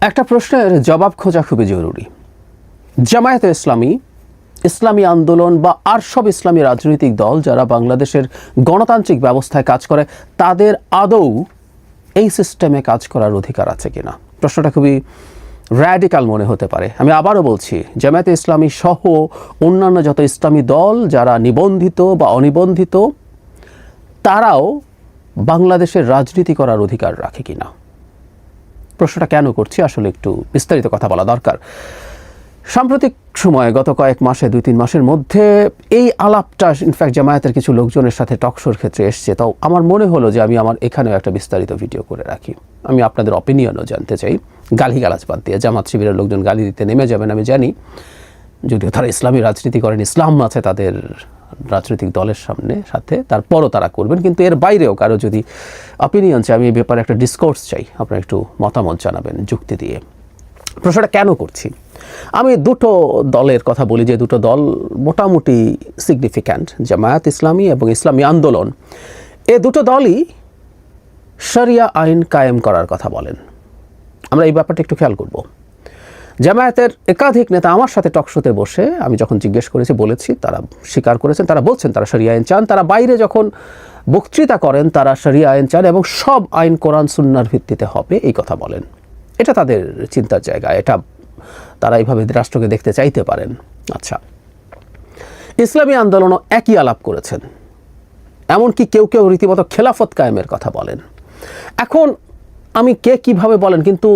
একটা প্রশ্নের জবাব খোঁজা খুবই জরুরি। জামায়াতে ইসলামী, ইসলামী আন্দোলন বা আর সব ইসলামী রাজনৈতিক দল যারা বাংলাদেশের গণতান্ত্রিক ব্যবস্থায় কাজ করে, তাদের আদৌ এই সিস্টেমে কাজ করার অধিকার আছে কিনা? প্রশ্নটা খুবই র্যাডিক্যাল মনে হতে পারে। আমি আবারও বলছি, জামায়াতে ইসলামী সহ অন্যান্য যত ইসলামী দল যারা নিবন্ধিত বা অনিবন্ধিত, তারাও বাংলাদেশের রাজনীতি করার অধিকার রাখে কিনা? প্রশ্নটা কেন করছি, আসলে একটু বিস্তারিত কথা বলা দরকার। সাম্প্রতিক সময়ে গত কয়েক মাসে, 2-3 মাসের মধ্যে এই আলাপটা ইনফ্যাক্ট জামায়াতের কিছু লোকজনের সাথে টকশোর ক্ষেত্রে এসছে। তাও আমার মনে হলো যে আমি আমার এখানেও একটা বিস্তারিত ভিডিও করে রাখি। আমি আপনাদের অপিনিয়নও জানতে চাই, গালিগালাজ বাদ দিয়ে। জামাত শিবিরের লোকজন গালি দিতে নেমে যাবেন আমি জানি, যদিও তারা ইসলামী রাজনীতি করেন, ইসলাম আছে তাদের রাজনৈতিক দলের সাথে, তারপরও তারা করবেন। কিন্তু এর বাইরেও কারো যদি অপিনিয়ন চাই, আমি এই ব্যাপারে একটা ডিসকোর্স চাই, আপনারা একটু মতামত জানাবেন যুক্তি দিয়ে। প্রশ্নটা কেন করছি, আমি দুটো দলের কথা বলি যে দুটো দল মোটামুটি সিগনিফিক্যান্ট, জামায়াত ইসলামী এবং ইসলামী আন্দোলন। এ দুটো দলই শরিয়া আইন কায়েম করার কথা বলেন। আমরা এই ব্যাপারটা একটু খেয়াল করব। জামায়াতের একাধিক নেতা আমার সাথে টকশোতে বসে, আমি যখন জিজ্ঞেস করেছি, বলেছি, তারা স্বীকার করেছেন, তারা বলছেন তারা শরিয়া আইন চান। তারা বাইরে যখন বক্তৃতা করেন তারা শরিয়া আইন চান এবং সব আইন কোরআন সুন্নাহর ভিত্তিতে হবে, এই কথা বলেন। এটা তাদের চিন্তার জায়গা, এটা তারা এইভাবে রাষ্ট্রকে দেখতে চাইতে পারেন। আচ্ছা, ইসলামী আন্দোলনও একই আলাপ করেছেন, এমনকি কেউ কেউ রীতিমতো খেলাফত কায়েমের কথা বলেন। এখন আমি কে কিভাবে বলেন, কিন্তু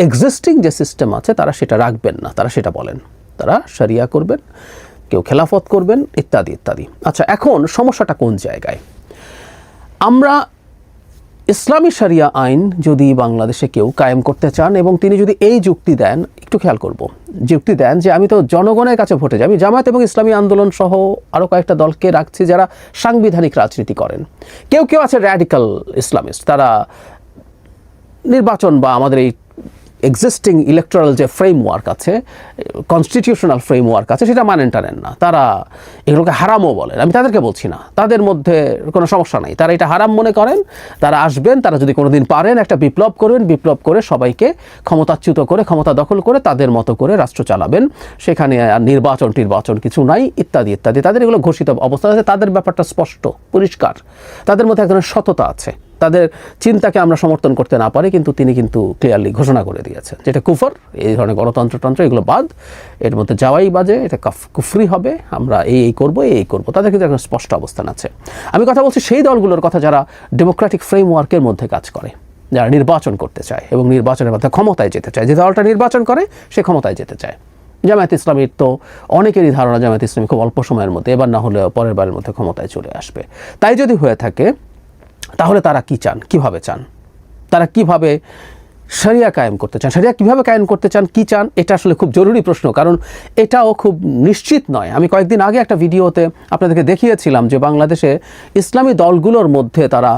এক্সিস্টিং যে সিস্টেম আছে তারা সেটা রাখবেন না, তারা সেটা বলেন, তারা শরিয়া করবেন, কেউ খেলাফত করবেন, ইত্যাদি ইত্যাদি। আচ্ছা, এখন সমস্যাটা কোন জায়গায়? আমরা ইসলামী শরিয়া আইন যদি বাংলাদেশে কেউ কায়েম করতে চান এবং তিনি যদি এই যুক্তি দেন, একটু খেয়াল করব, যুক্তি দেন যে আমি তো জনগণের কাছে ভোটে যাই, আমি জামায়াত এবং ইসলামী আন্দোলন সহ আরও কয়েকটা দলকে রাখছি যারা সাংবিধানিক রাজনীতি করেন। কেউ কেউ আছে র্যাডিক্যাল ইসলামিস্ট, তারা নির্বাচন বা আমাদের এই এক্সিস্টিং ইলেকটোরাল যে ফ্রেমওয়ার্ক আছে, কনস্টিটিউশনাল ফ্রেমওয়ার্ক আছে, সেটা মানেন টানেন না, তারা এগুলোকে হারামও বলেন। আমি তাদেরকে বলছি না, তাদের মধ্যে কোনো সমস্যা নাই, তারা এটা হারাম মনে করেন। তারা আসবেন, তারা যদি কোনোদিন পারেন একটা বিপ্লব করবেন, বিপ্লব করে সবাইকে ক্ষমতাচ্যুত করে, ক্ষমতা দখল করে তাদের মতো করে রাষ্ট্র চালাবেন, সেখানে আর নির্বাচন কিছু নাই, ইত্যাদি ইত্যাদি। তাদের এগুলো ঘোষিত অবস্থা আছে, তাদের ব্যাপারটা স্পষ্ট পরিষ্কার, তাদের মধ্যে এক ধরনের সততা আছে। তাদের চিন্তাকে আমরা সমর্থন করতে না পারি, কিন্তু তিনি কিন্তু ক্লিয়ারলি ঘোষণা করে দিয়েছেন যেটা কুফর, এই ধরনের গণতন্ত্র এগুলো বাদ, এর মধ্যে যাওয়াই বাজে, এটা কুফরি হবে, আমরা এই করব। তাদের কিন্তু একটা স্পষ্ট অবস্থান আছে। আমি কথা বলছি সেই দলগুলোর কথা যারা ডেমোক্রেটিক ফ্রেমওয়ার্কের মধ্যে কাজ করে, যারা নির্বাচন করতে চায় এবং নির্বাচনের মধ্যে ক্ষমতায় যেতে চায়। যে দলটা নির্বাচন করে সে ক্ষমতায় যেতে চায়। জামায়াত ইসলামীর তো অনেকেরই ধারণা জামায়াত ইসলামী খুব অল্প সময়ের মধ্যে, এবার না হলে পরের বারের মধ্যে ক্ষমতায় চলে আসবে। তাই যদি হয়ে থাকে, তাহলে তারা কি চান, কিভাবে চান, তারা কিভাবে শরিয়া কায়েম করতে চান, শরিয়া কিভাবে কায়েম করতে চান, কি চান, এটা আসলে খুব জরুরি প্রশ্ন, কারণ এটাও খুব নিশ্চিত নয়। আমি কয়েকদিন আগে একটা ভিডিওতে আপনাদেরকে দেখিয়েছিলাম যে বাংলাদেশে ইসলামী দলগুলোর মধ্যে তারা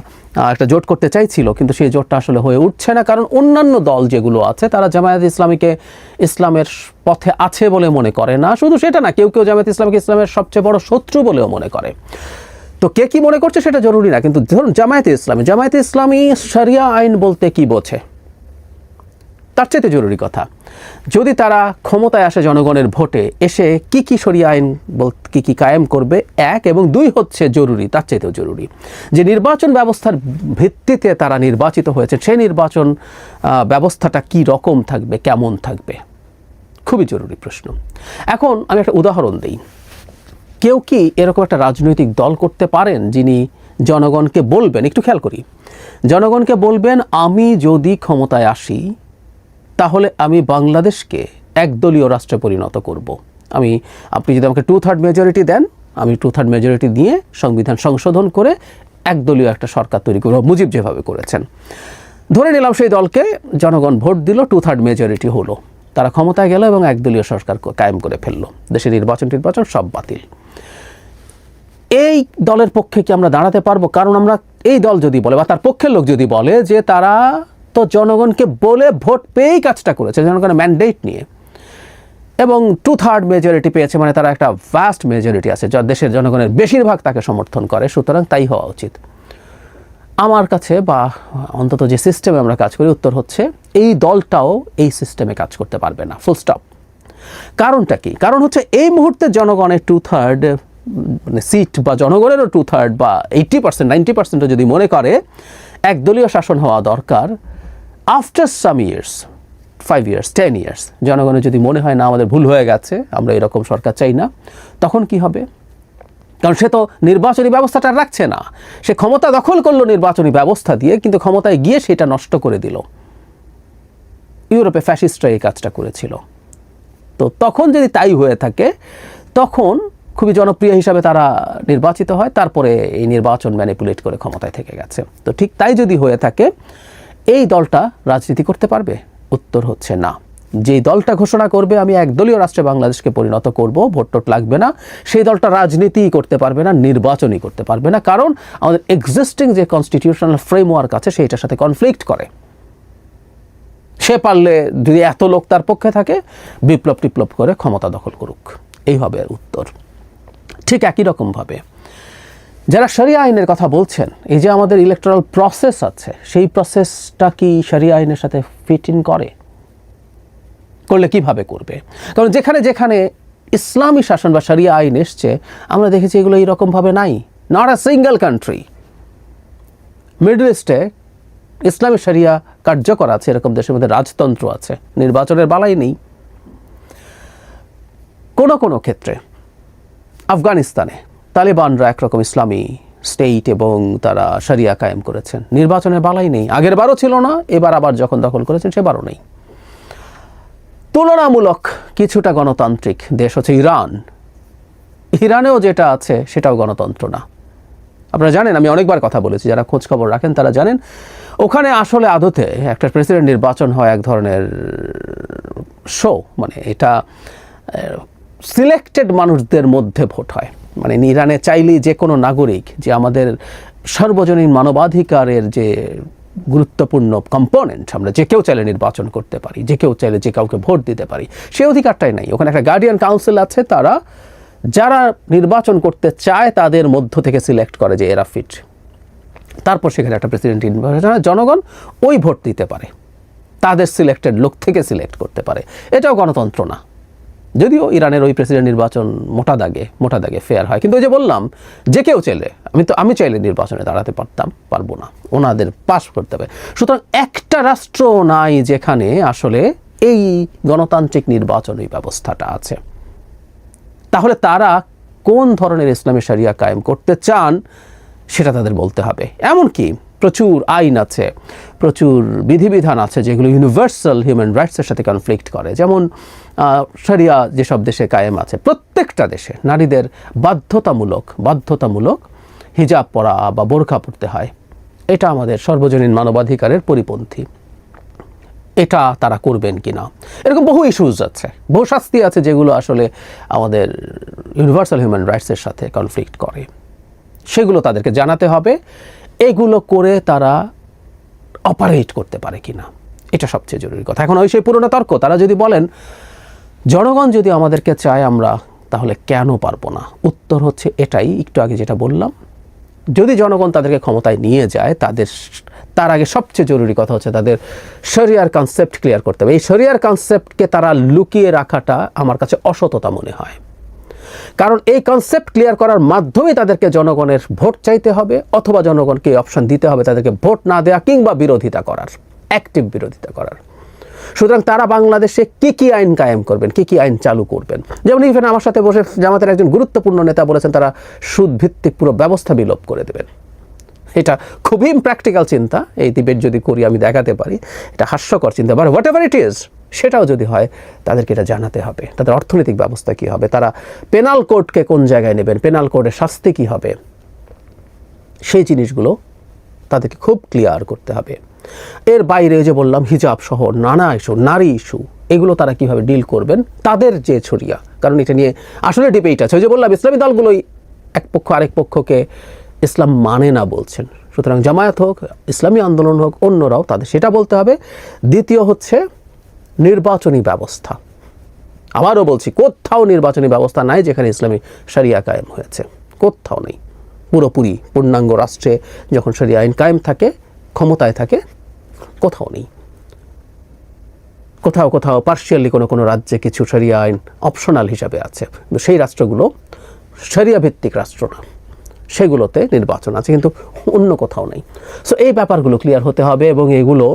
একটা জোট করতে চাইছিল, কিন্তু সেই জোটটা আসলে হয়ে উঠছে না, কারণ অন্যান্য দল যেগুলো আছে তারা জামায়াত ইসলামীকে ইসলামের পথে আছে বলে মনে করে না। শুধু সেটা না, কেউ কেউ জামায়াত ইসলামীকে ইসলামের সবচেয়ে বড় শত্রু বলেও মনে করে। তো কে কি মনে করছে সেটা জরুরি না, কিন্তু ধরুন জামায়াতে ইসলামী শরিয়া আইন বলতে কি বোঝে, তার চাইতে জরুরি কথা, যদি তারা ক্ষমতায় আসে জনগণের ভোটে, এসে কি শরিয়া আইন কি কায়েম করবে, এক, এবং দুই হচ্ছে জরুরি, তার চাইতেও জরুরি যে নির্বাচন ব্যবস্থার ভিত্তিতে তারা নির্বাচিত হয়েছে, সেই নির্বাচন ব্যবস্থাটা কি রকম থাকবে, কেমন থাকবে, খুবই জরুরি প্রশ্ন। এখন আমি একটা উদাহরণ দিই। কেউ কি এরকম একটা রাজনৈতিক দল করতে পারেন যিনি জনগণকে বলবেন, একটু খেয়াল করি, জনগণকে বলবেন আমি যদি ক্ষমতায় আসি তাহলে আমি বাংলাদেশকে একদলীয় রাষ্ট্রে পরিণত করব। আপনি যদি আমাকে 2/3 মেজরিটি দেন, আমি 2/3 মেজরিটি দিয়ে সংবিধান সংশোধন করে একদলীয় একটা সরকার তৈরি করব, মুজিব যেভাবে করেছেন। ধরে নিলাম সেই দলকে জনগণ ভোট দিল, 2/3 মেজরিটি হলো, তারা ক্ষমতায় গেল এবং একদলীয় সরকার কায়েম করে ফেললো, দেশের নির্বাচন সব বাতিল। এই দলের পক্ষে কি আমরা দাঁড়াতে পারবো? কারণ আমরা এই দল যদি বলে বা তার পক্ষের লোক যদি বলে যে তারা তো জনগণকে বলে ভোট পেয়েই কাজটা করেছে, জনগণের ম্যান্ডেট নিয়ে, এবং 2/3 মেজরিটি পেয়েছে, মানে তারা একটা ভাস্ট মেজরিটি আছে, দেশের জনগণের বেশিরভাগ তাকে সমর্থন করে, সুতরাং তাই হওয়া উচিত। আমার কাছে বা অন্তত যে সিস্টেমে আমরা কাজ করি উত্তর হচ্ছে এই দলটাও এই সিস্টেমে কাজ করতে পারবে না, ফুল স্টপ। কারণটা কি? কারণ হচ্ছে এই মুহূর্তে জনগণের 2/3 মানে সিট বা জনগণেরও 2/3 বা 80% 90% যদি মনে করে একদলীয় শাসন হওয়া দরকার, after some years 5 years 10 years জনগণের যদি মনে হয় না আমাদের ভুল হয়ে গেছে, আমরা এরকম সরকার চাই না, তখন কি হবে? কারণ সে তো নির্বাচনী ব্যবস্থাটা রাখছে না, সে ক্ষমতা দখল করলো নির্বাচনী ব্যবস্থা দিয়ে, কিন্তু ক্ষমতায় গিয়ে সেটা নষ্ট করে দিল। ইউরোপে ফ্যাসিস্টরা এই কাজটা করেছিল। তো তখন যদি তাই হয়ে থাকে, তখন খুবই জনপ্রিয় হিসাবে তারা নির্বাচিত হয়, তারপরে এই নির্বাচন ম্যানিপুলেট করে ক্ষমতায় থেকে গেছে। তো ঠিক তাই যদি হয়ে থাকে, এই দলটা রাজনীতি করতে পারবে? উত্তর হচ্ছে না। যেই দলটা ঘোষণা করবে আমি একদলীয় রাষ্ট্রে বাংলাদেশকে পরিণত করব, ভোট টোট লাগবে না, সেই দলটা রাজনীতিই করতে পারবে না, নির্বাচনই করতে পারবে না। কারণ আমাদের এক্সিস্টিং যে কনস্টিটিউশনাল ফ্রেমওয়ার্ক আছে সেইটার সাথে কনফ্লিক্ট করে। সে পারলে যদি এত লোক তার পক্ষে থাকে, বিপ্লব টিপ্লব করে ক্ষমতা দখল করুক, এই হবে উত্তর। ঠিক একই রকমভাবে যারা শরিয়া আইনের কথা বলছেন, এই যে আমাদের ইলেকটোরাল প্রসেস আছে, সেই প্রসেসটা কি শরিয়া আইনের সাথে ফিট ইন করে? করলে কিভাবে করবে? কারণ যেখানে যেখানে ইসলামী শাসন বা শরিয়া আইন এসছে, আমরা দেখেছি এগুলো এইরকমভাবে নাই। Not a single country. Middle ইস্টে ইসলামী শরিয়া কার্যকর আছে, এরকম দেশের মধ্যে রাজতন্ত্র আছে, নির্বাচনের বালাই নেই। কোনো ক্ষেত্রে আফগানিস্তানে তালেবানরা একরকম ইসলামী স্টেট এবং তারা শরিয়া কায়েম করেছেন, নির্বাচনের বালাই নেই। আগের বারও ছিল না, এবার আবার যখন দখল করেছেন সেবারও নেই। তুলনামূলক কিছুটা গণতান্ত্রিক দেশ হচ্ছে ইরান। ইরানেও যেটা আছে সেটাও গণতন্ত্র না। আপনারা জানেন, আমি অনেকবার কথা বলেছি, যারা খোঁজ খবর রাখেন তারা জানেন, ওখানে আসলে আদতে একটা প্রেসিডেন্ট নির্বাচন হয় এক ধরনের শো। মানে এটা সিলেক্টেড মানুষদের মধ্যে ভোট হয়। মানে ইরানে চাইলেই যে কোনো নাগরিক, যে আমাদের সর্বজনীন মানবাধিকারের যে গুরুত্বপূর্ণ কম্পোনেন্ট, আমরা যে কেউ চাইলে নির্বাচন করতে পারি, যে কেউ চাইলে যে কাউকে ভোট দিতে পারি, সেই অধিকারটাই নাই। ওখানে একটা গার্ডিয়ান কাউন্সিল আছে, তারা যারা নির্বাচন করতে চায় তাদের মধ্য থেকে সিলেক্ট করে যে এরা ফিট। তারপর সেখানে একটা প্রেসিডেন্ট নির্বাচন হয়, জনগণ ওই ভোট দিতে পারে, তাদের সিলেক্টেড লোক থেকে সিলেক্ট করতে পারে। এটাও গণতন্ত্র না, যদিও ইরানের ওই প্রেসিডেন্ট নির্বাচন মোটা দাগে ফেয়ার হয়। কিন্তু ওই যে বললাম, যে কেউ চাইলে, আমি চাইলে নির্বাচনে দাঁড়াতে পারবো না, ওনাদের পাস করতে হবে। সুতরাং একটা রাষ্ট্র নাই যেখানে আসলে এই গণতান্ত্রিক নির্বাচনী ব্যবস্থাটা আছে। তাহলে তারা কোন ধরনের ইসলামী শরিয়া কায়েম করতে চান সেটা তাদের বলতে হবে। এমনকি প্রচুর আইন আছে, প্রচুর বিধিবিধান আছে যেগুলো ইউনিভার্সাল হিউম্যান রাইটসের সাথে কনফ্লিক্ট করে। যেমন শরিয়া যেসব দেশে কায়েম আছে, প্রত্যেকটা দেশে নারীদের বাধ্যতামূলক হিজাব পরা বা বোরকা পরতে হয়। এটা আমাদের সর্বজনীন মানবাধিকারের পরিপন্থী। এটা তারা করবেন কি না, এরকম বহু ইস্যুজ আছে, বহু শাস্তি আছে যেগুলো আসলে আমাদের ইউনিভার্সাল হিউম্যান রাইটসের সাথে কনফ্লিক্ট করে। সেগুলো তাদেরকে জানাতে হবে, এগুলো করে তারা অপারেট করতে পারে কিনা, এটা সবচেয়ে জরুরি কথা। এখন ওই সেই পুরনো তর্ক, তারা যদি বলেন জনগণ যদি আমাদেরকে চায় আমরা তাহলে কেন পারবো না? উত্তর হচ্ছে এটাই, একটু আগে যেটা বললাম, যদি জনগণ তাদেরকে ক্ষমতায় নিয়ে যায়, তার আগে সবচেয়ে জরুরি কথা হচ্ছে তাদের শরিয়ার কনসেপ্ট ক্লিয়ার করতে হবে। এই শরিয়ার কনসেপ্টকে তারা লুকিয়ে রাখাটা আমার কাছে অসততা মনে হয়। কারণ এই কনসেপ্ট ক্লিয়ার করার মাধ্যমে তাদেরকে জনগণের ভোট চাইতে হবে, অথবা জনগণকে এই অপশন দিতে হবে তাদেরকে ভোট না দেওয়া কিংবা বিরোধিতা করার, অ্যাক্টিভ বিরোধিতা করার। সুতরাং তারা বাংলাদেশে কি আইন কায়েম করবেন, কি আইন চালু করবেন। যেমন ইভেন আমার সাথে বসে জামাতের একজন গুরুত্বপূর্ণ নেতা বলেছেন তারা সুদ ভিত্তিক পুরো ব্যবস্থা বিলোপ করে দেবেন। এটা খুবই ইমপ্র্যাকটিক্যাল চিন্তা, এই ডিবেট যদি করি আমি দেখাতে পারি, এটা হাস্যকর চিন্তা। But what ever it is, সেটাও যদি হয় তাদেরকে এটা জানাতে হবে। তাদের অর্থনৈতিক ব্যবস্থা কী হবে, তারা পেনাল কোডকে কোন জায়গায় নেবেন, পেনাল কোডের শাস্তি কী হবে, সেই জিনিসগুলো তাদেরকে খুব ক্লিয়ার করতে হবে। এর বাইরে যে বললাম হিজাব সহ নানা ইস্যু, নারী ইস্যু, এগুলো তারা কিভাবে ডিল করবেন, তাদের যে ছড়িয়া, কারণ এটা নিয়ে আসলে ডিবেট আছে। ওই যে বললাম ইসলামী দলগুলোই এক পক্ষ আরেক পক্ষকে ইসলাম মানে না বলছেন। সুতরাং জামায়াত হোক, ইসলামী আন্দোলন হোক, অন্যরাও তাদের সেটা বলতে হবে। দ্বিতীয় হচ্ছে নির্বাচনী ব্যবস্থা। আবারও বলছি, কোথাও নির্বাচনী ব্যবস্থা নাই যেখানে ইসলামী শরিয়া কায়েম হয়েছে, কোথাও নেই। পুরোপুরি পূর্ণাঙ্গ রাষ্ট্রে যখন শরিয়া আইন কায়েম থাকে, ক্ষমতায় থাকে, কোথাও নেই। কোথাও কোথাও পার্শিয়ালি কোনো রাজ্যে কিছু শরিয়া আইন অপশনাল হিসাবে আছে, কিন্তু সেই রাষ্ট্রগুলো শরিয়া ভিত্তিক রাষ্ট্র না, সেগুলোতে নির্বাচন আছে, কিন্তু অন্য কোথাও নেই। সো এই ব্যাপারগুলো ক্লিয়ার হতে হবে, এবং এগুলো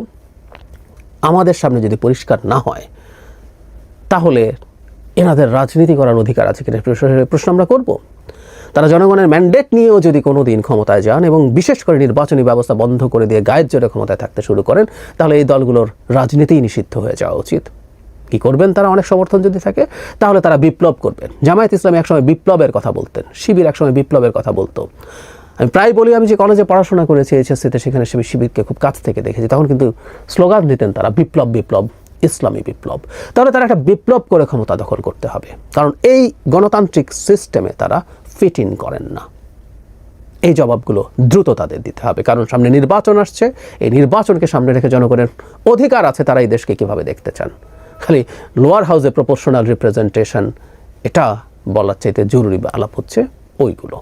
আমাদের সামনে যদি পরিষ্কার না হয় তাহলে এনাদের রাজনীতি করার অধিকার আছে কিনা প্রশ্ন আমরা করব। তারা জনগণের ম্যান্ডেট নিয়েও যদি কোনো দিন ক্ষমতায় যান এবং বিশেষ করে নির্বাচনী ব্যবস্থা বন্ধ করে দিয়ে গায়ের জোরে ক্ষমতায় থাকতে শুরু করেন, তাহলে এই দলগুলোর রাজনীতিই নিষিদ্ধ হয়ে যাওয়া উচিত। কি করবেন তারা? অনেক সমর্থন যদি থাকে তাহলে তারা বিপ্লব করবেন। জামায়াত ইসলামী একসময় বিপ্লবের কথা বলতেন, শিবির একসময় বিপ্লবের কথা বলতো। আমি প্রায় বলি, আমি যে কলেজে পড়াশোনা করেছি এইচএসসিতে, সেখানে শিবিরকে খুব কাছ থেকে দেখেছি, তখন কিন্তু স্লোগান দিতেন তারা, বিপ্লব বিপ্লব, ইসলামী বিপ্লব। তাহলে তারা একটা বিপ্লব করে ক্ষমতা দখল করতে হবে, কারণ এই গণতান্ত্রিক সিস্টেমে তারা ফিট ইন করেন না। এই জবাবগুলো দ্রুত তাদের দিতে হবে, কারণ সামনে নির্বাচন আসছে। এই নির্বাচনকে সামনে রেখে জনগণের অধিকার আছে তারা এই দেশকে কীভাবে দেখতে চান। খালি লোয়ার হাউসে প্রপোর্শনাল রিপ্রেজেন্টেশন, এটা বলার চাইতে জরুরি আলাপ হচ্ছে ওইগুলো।